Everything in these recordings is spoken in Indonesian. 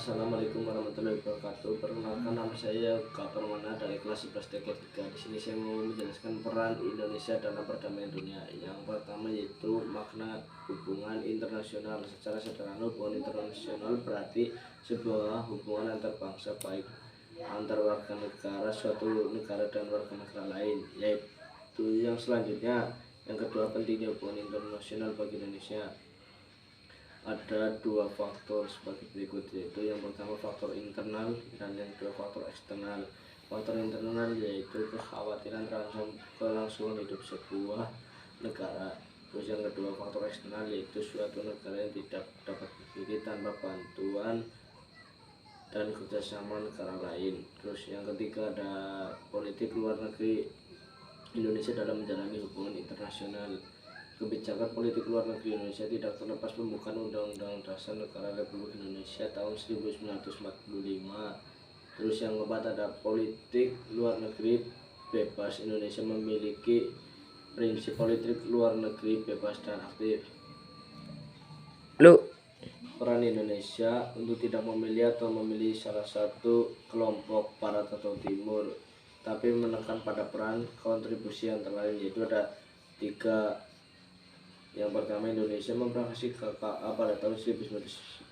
Assalamualaikum warahmatullahi wabarakatuh. Perkenalkan, nama saya Permana dari kelas 11 TK3. Di sini saya mau menjelaskan peran Indonesia dalam perdamaian dunia. Yang pertama yaitu makna hubungan internasional. Secara sederhana, hubungan internasional berarti sebuah hubungan antar bangsa, baik antar warga negara suatu negara dan warga negara lain. Yaitu yang selanjutnya, yang kedua, pentingnya hubungan internasional bagi Indonesia. Ada dua faktor sebagai berikut, yaitu yang pertama faktor internal dan yang kedua faktor eksternal. Faktor internal yaitu kekhawatiran tentang kelangsungan hidup sebuah negara. Terus yang kedua faktor eksternal yaitu suatu negara yang tidak dapat berdiri tanpa bantuan dan kerjasama negara lain. Terus yang ketiga ada politik luar negeri Indonesia dalam menjalani hubungan internasional. Kebijakan politik luar negeri Indonesia tidak terlepas pembukaan Undang-Undang Dasar Negara Republik Indonesia tahun 1945. Terus yang keempat ada politik luar negeri bebas. Indonesia memiliki prinsip politik luar negeri bebas dan aktif. Peran Indonesia untuk tidak memilih atau memilih salah satu kelompok barat atau timur, tapi menekan pada peran kontribusi antara lain, yaitu ada tiga. Yang pertama, Indonesia memproses KKA pada tahun 1945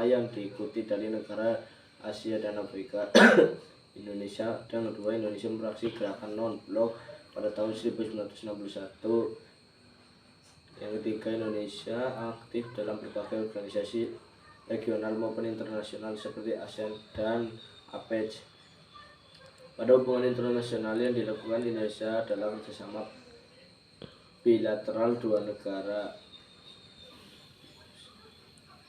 yang diikuti dari negara Asia dan Afrika. Indonesia. Dan kedua, Indonesia memproses gerakan non-blok pada tahun 1961. Yang ketiga, Indonesia aktif dalam berbagai organisasi regional maupun internasional seperti ASEAN dan APEC. Pada hubungan internasional yang dilakukan Indonesia adalah kerjasama bilateral dua negara.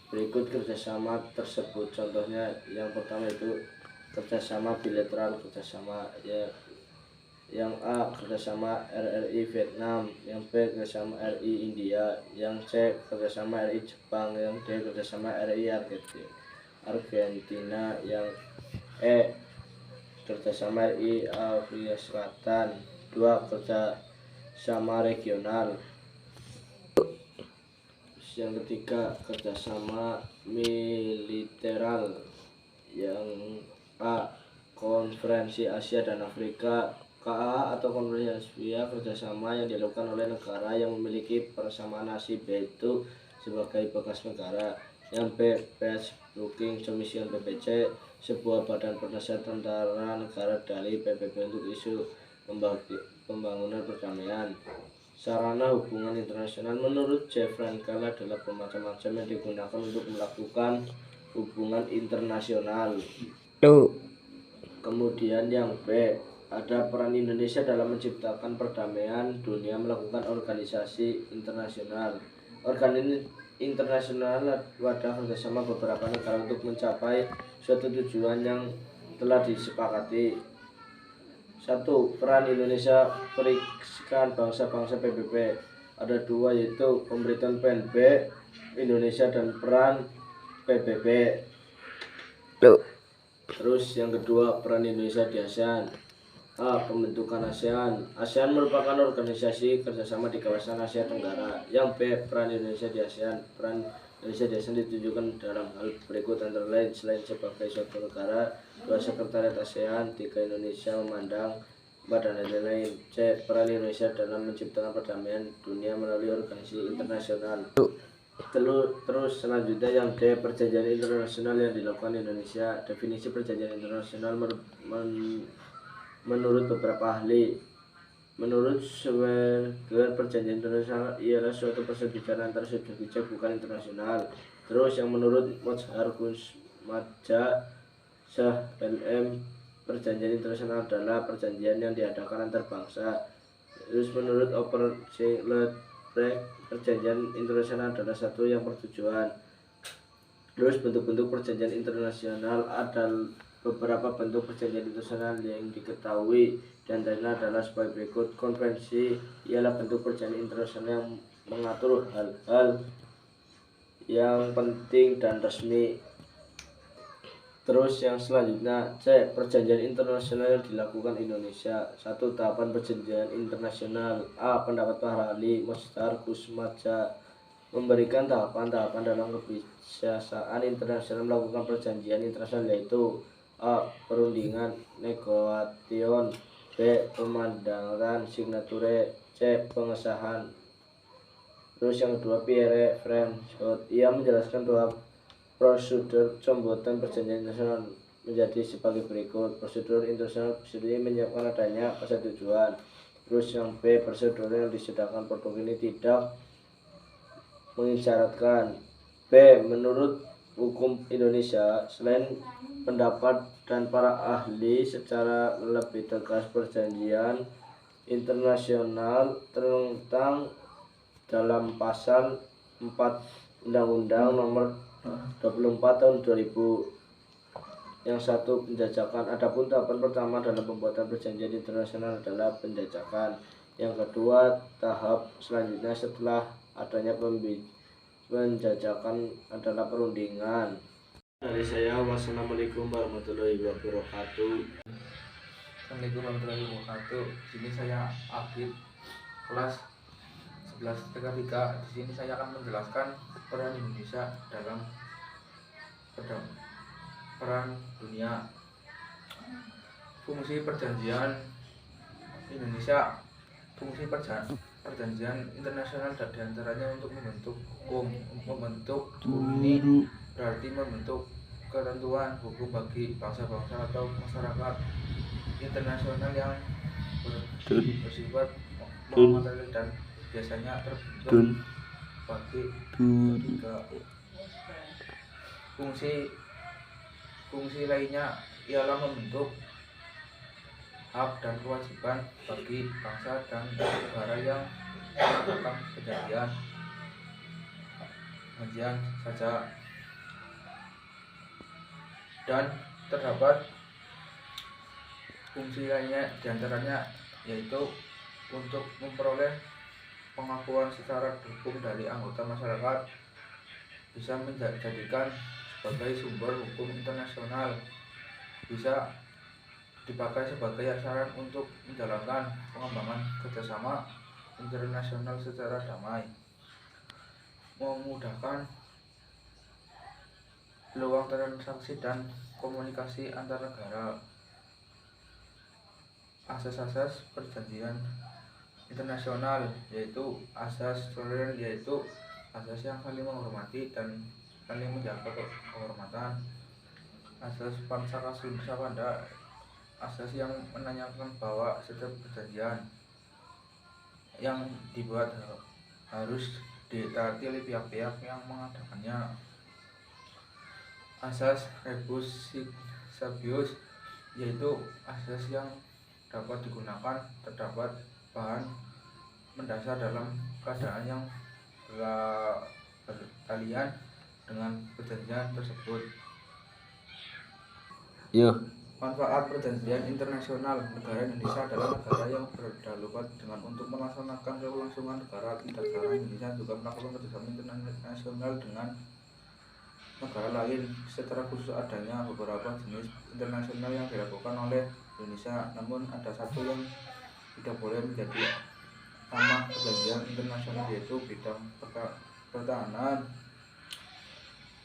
Berikut kerjasama tersebut, contohnya yang pertama itu kerjasama bilateral, kerjasama yang A kerjasama RRI Vietnam, yang B kerjasama RI India, yang C kerjasama RI Jepang, yang D kerjasama RI Argentina, yang E kerjasama RI Afrika Selatan. Dua, kerjasama regional. Yang ketiga, kerjasama militeral. Yang A Konferensi Asia dan Afrika. KA atau Konferensi Asia, kerjasama yang dilakukan oleh negara yang memiliki persamaan nasib, yaitu sebagai bekas negara. Yang B Peace Broking Commission PBC, sebuah badan penasihat antara negara dari PBB untuk isu pembangunan perdamaian. Sarana hubungan internasional menurut J. Frankel adalah bermacam-macam yang digunakan untuk melakukan hubungan internasional. Kemudian yang B, ada peran Indonesia dalam menciptakan perdamaian dunia melakukan organisasi internasional. Organisasi internasional wadah kerjasama beberapa negara untuk mencapai suatu tujuan yang telah disepakati. 1. Peran Indonesia Perikatan Bangsa-Bangsa PBB. Ada dua, yaitu pemberitahuan PNB Indonesia dan peran PBB. Terus yang kedua, peran Indonesia di ASEAN. A. Pembentukan ASEAN. ASEAN merupakan organisasi kerjasama di kawasan Asia Tenggara. Yang B. Peran Indonesia di ASEAN. Peran Indonesia di ASEAN ditujukan dalam hal berikut, antara lain selain sebagai suatu negara, 2. Sekretariat ASEAN, 3. Indonesia memandang, 4. dan lain-lain. C. Peran Indonesia dalam menciptakan perdamaian dunia melalui organisasi internasional. Terus selanjutnya yang D, perjanjian internasional yang dilakukan Indonesia. Definisi perjanjian internasional menurut beberapa ahli. Menurut Schweigert, perjanjian internasional ialah suatu persetujuan antara subjek bukan internasional. Terus yang menurut Mozhar Gunzmaja Shah LM, perjanjian internasional adalah perjanjian yang diadakan antar bangsa. Terus menurut Oper Lebrecht, perjanjian internasional adalah satu yang bertujuan. Terus bentuk-bentuk perjanjian internasional ada beberapa bentuk perjanjian internasional yang diketahui, dan adalah sebagai berikut. Konvensi ialah bentuk perjanjian internasional yang mengatur hal-hal yang penting dan resmi. Terus yang selanjutnya C, perjanjian internasional yang dilakukan Indonesia. 1. Tahapan perjanjian internasional. A. Pendapat para ahli. Mozhar Gunzmaja memberikan tahapan-tahapan dalam kebiasaan internasional, melakukan perjanjian internasional, yaitu A. Perundingan negotiation, B. Pemandangan signature, C. Pengesahan. Terus yang kedua, Pierre Franchot, ia menjelaskan bahwa prosedur pembuatan perjanjian internasional menjadi sebagai berikut. Prosedur internasional sendiri menyiapkan adanya persetujuan. Terus yang B, prosedur yang disediakan produk ini tidak mengisyaratkan. B. Menurut hukum Indonesia, selain pendapat dan para ahli, secara lebih tegas perjanjian internasional tertentang dalam pasal 4 Undang-Undang Nomor 24 Tahun 2000. Yang satu, penjajakan. Adapun tahapan pertama dalam pembuatan perjanjian internasional adalah penjajakan. Yang kedua, tahap selanjutnya setelah adanya penjajakan adalah perundingan. Dari saya, wassalamualaikum warahmatullahi wabarakatuh. Assalamualaikum warahmatullahi wabarakatuh. Di sini saya Akid, kelas 11 TK3. Di sini saya akan menjelaskan peran Indonesia dalam peran dunia. Fungsi perjanjian Indonesia, fungsi perjanjian internasional diantaranya untuk membentuk hukum. Membentuk hukum ini berarti membentuk ketentuan hukum bagi bangsa-bangsa atau masyarakat internasional yang bersifat material dan biasanya terbentuk bagi tiga. Fungsi lainnya ialah membentuk hak dan kewajiban bagi bangsa dan negara yang melakukan perjanjian saja. Dan terdapat fungsi lainnya diantaranya yaitu untuk memperoleh pengakuan secara hukum dari anggota masyarakat, bisa menjadikan sebagai sumber hukum internasional, bisa dipakai sebagai asaran untuk menjalankan pengembangan kerjasama internasional secara damai, memudahkan peluang transaksi dan komunikasi antar negara. Asas-asas perjanjian internasional yaitu asas toleran, yaitu asas yang saling menghormati dan saling menjaga kehormatan. Asas Pancasila Sabanda, asas yang menanyakan bahwa setiap perjanjian yang dibuat harus ditaati oleh pihak-pihak yang mengadakannya. Asas Rebus Sic Stantibus, yaitu asas yang dapat digunakan terdapat bahan mendasar dalam keadaan yang berkalian dengan perjanjian tersebut. Manfaat perjanjian internasional. Negara Indonesia adalah negara yang berkedaulatan dengan untuk melaksanakan kelangsungan negara. Negara Indonesia juga melakukan kerjasama internasional dengan negara lain, secara khusus adanya beberapa jenis internasional yang dilakukan oleh Indonesia. Namun ada satu yang tidak boleh menjadi sama perjanjian internasional, yaitu bidang pertahanan,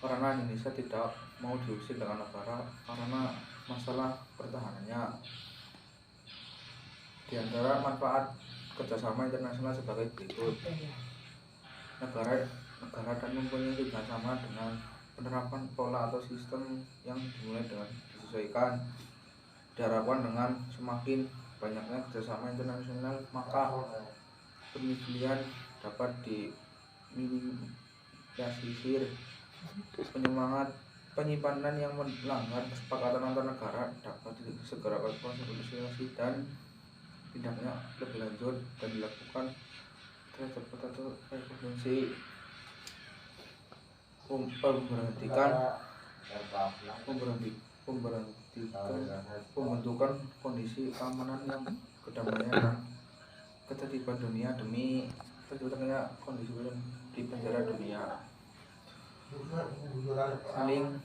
karena Indonesia tidak mau diusir dengan negara karena masalah pertahanannya. Di antara manfaat kerjasama internasional sebagai berikut: negara dan mempunyai tujuan sama dengan penerapan pola atau sistem yang dimulai dengan disesuaikan. Diharapkan dengan semakin banyaknya kerjasama internasional, maka penipuan dapat diminimalisir. Penyimpanan yang melanggar kesepakatan antar negara dapat segera konsolidasi dan tindaknya lebih lanjut dan dilakukan terhadap atau rekomendasi pembentukan kondisi keamanan yang kedamaian dan ketertiban dunia demi terciptanya kondisi di penjara dunia, saling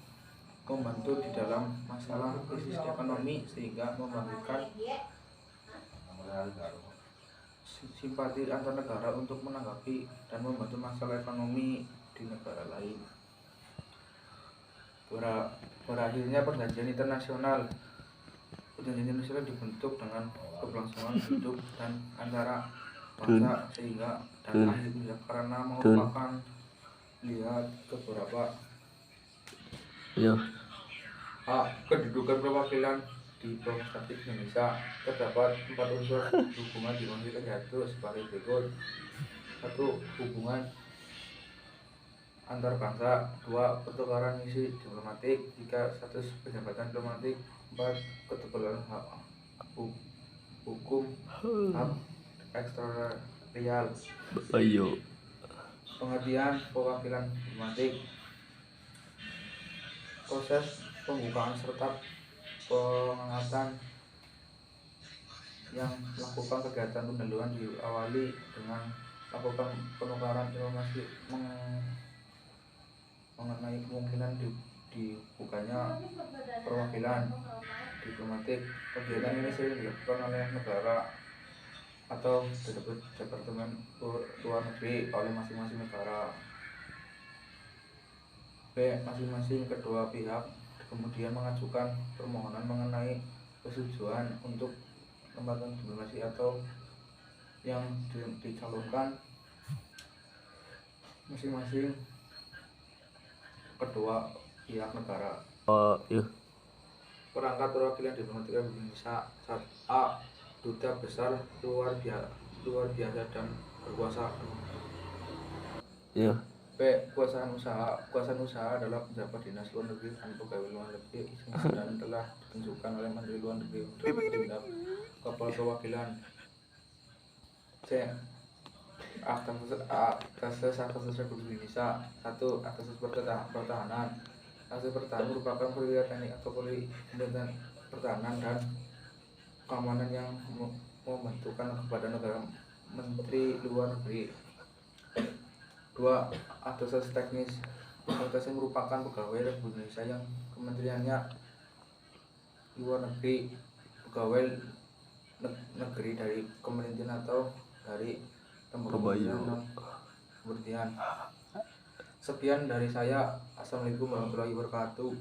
membantu di dalam masalah krisis ekonomi sehingga simpati antar negara untuk menanggapi dan membantu masalah ekonomi di negara lain. Berakhirnya perjanjian internasional. Perjanjian internasional dibentuk dengan keberlangsungan hidup dan antara bangsa sehingga dan akhirnya karena merupakan lihat beberapa kedudukan perwakilan di Provinsi Indonesia terdapat 4 unsur hubungan dimohon yaitu sebagai berikut: 1. Hubungan antar bangsa. 2. Pertukaran misi diplomatik. 3. Status penjabatan diplomatik. 4. Ketebalan hukum hak ekstraterial. Pengertian perwakilan diplomatik: proses pembukaan serta pengangkatan yang melakukan kegiatan pendahuluan diawali dengan melakukan penukaran informasi mengenai kemungkinan dibukanya perwakilan diplomatik. Kegiatan ini sering dilakukan oleh negara atau departemen luar negeri oleh masing-masing negara. B. Masing-masing kedua pihak kemudian mengajukan permohonan mengenai persetujuan untuk lembaga diplomasi atau yang dicalonkan masing-masing kedua pihak negara. Perangkat perwakilan diplomatik Republik Indonesia. A. Duta besar luar biasa dan berkuasa. B. Kuasaan usaha adalah pejabat dinas luar negeri dan pegawai luar negeri dan telah ditentukan oleh Menteri Luar Negeri untuk bertindak kepala perwakilan. C. Akses Republik Indonesia. 1. Akses pertahanan. Akses pertahanan merupakan perwira teknik atau pemerintahan pertahanan dan keamanan yang membentukkan kepada negara Menteri Luar Negeri. 2. Akses teknis. Akses merupakan pegawai Republik Indonesia yang kementeriannya luar negeri, pegawai negeri dari kementerian atau dari lembaga pemerintahan. Sekian dari saya. Assalamualaikum warahmatullahi wabarakatuh.